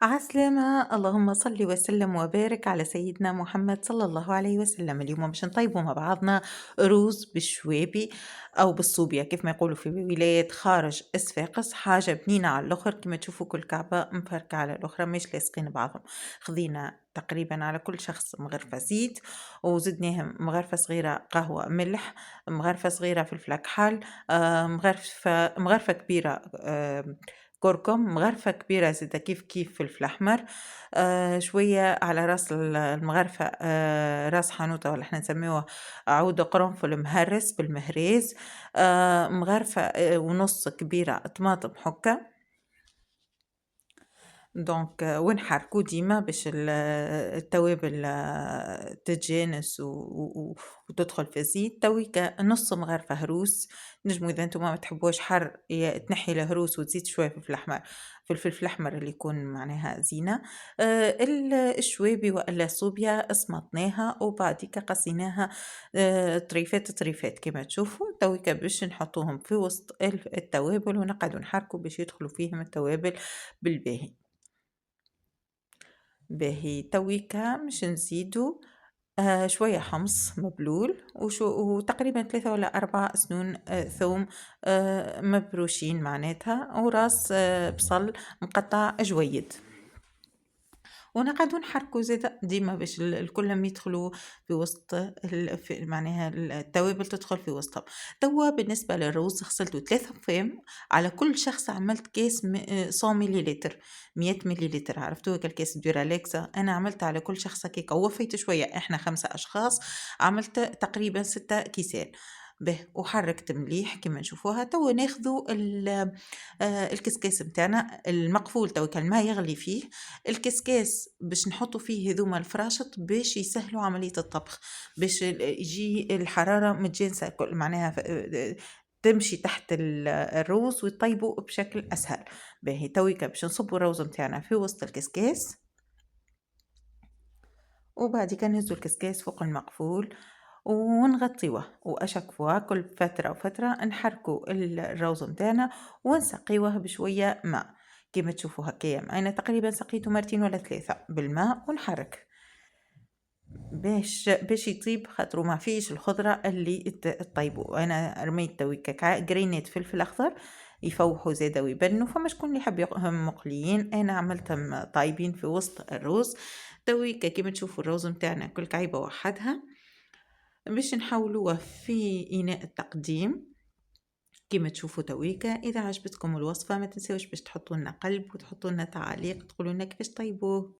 عسلامة، اللهم صل وسلم وبارك على سيدنا محمد صلى الله عليه وسلم. اليوم باش نطيبوا مع بعضنا رز بالشوابي أو بالصوبيا كيف ما يقولوا في ولايات خارج صفاقس. حاجة بنينة على الآخر، كما تشوفوا كل كعبة مفركة على الأخرى مش لاصقين بعضهم. خذينا تقريبا على كل شخص مغرفة زيت، وزدناهم مغرفة صغيرة قهوة ملح، مغرفة صغيرة فلفل كحل، مغرفة كبيرة كركم، مغرفة كبيرة زيتها كيف كيف فلفل أحمر، شوية على راس المغرفة راس حانوتة ولا احنا نسميوه عود قرنفل مهرس بالمهريز، مغرفة ونص كبيرة طماطم حكة. دونك ونحركو ديما باش التوابل تتجانس وتدخل في الزيت. تويكا نص مغرفة هروس، نجمو اذا نتوما ما تحبوش حر تنحي الهروس وتزيد شوية فلفل احمر، في الفلفل الاحمر اللي يكون معناها زينة. الشوابي والا صوبيا اسمطناها وبعديكا قصيناها طريفات طريفات كما تشوفوا. تويكا باش نحطوهم في وسط التوابل ونقعدو نحركو باش يدخلوا فيهم التوابل بالباهي. باهي تويكا باش نزيدو شوية حمص مبلول وتقريبا 3 ولا 4 سنون ثوم مبروشين معناتها، وراس بصل مقطع جويد. ونقعدو نحركو زادا ديما باش الكلهم يدخلوا في وسط معناها التوابل تدخل في وسطهم. توا بالنسبة للرز غسلته 3 فام، على كل شخص عملت كاس 100 مليلتر، 100 مليلتر، عرفتوا هيك الكاس ديوراليكسا. انا عملت على كل شخص هكاك ووفيت شوية، احنا 5 اشخاص، عملت تقريبا 6 كيسان. به وحركت مليح كما نشوفوها. توا ناخذوا الكسكاس متاعنا المقفول، توا كان الماء يغلي فيه الكسكاس باش نحطوا فيه هذوما الفراشط باش يسهلوا عملية الطبخ، باش يجي الحرارة متجانسة معناها تمشي تحت الروز ويطيبوا بشكل أسهل. باهي تويكا باش نصبوا الروز متاعنا في وسط الكسكاس، وبعد كده نهزوا الكسكاس فوق المقفول ونغطيوه، واشك فوا كل فترة وفترة نحركوا الروز متاعنا ونسقيوه بشوية ماء كما تشوفوا هكايا. انا تقريبا سقيته مرتين ولا 3 بالماء ونحرك باش يطيب، خاطرو ما فيش الخضرة اللي تطيبوا. انا رميت تويكا جرينيت فلفل اخضر يفوحوا زادا ويبنوا، فما شكون اللي يحب ياكلهم مقليين، انا عملتهم طايبين في وسط الرز. تويكا كيما تشوفوا الرز متاعنا كل كعيبة وحدها باش نحولوه في إناء التقديم كيما تشوفوا تويكا. إذا عجبتكم الوصفة ما تنسوش باش تحطوا لنا قلب وتحطوا لنا تعاليق تقولوا لنا كيفاش طيبوه.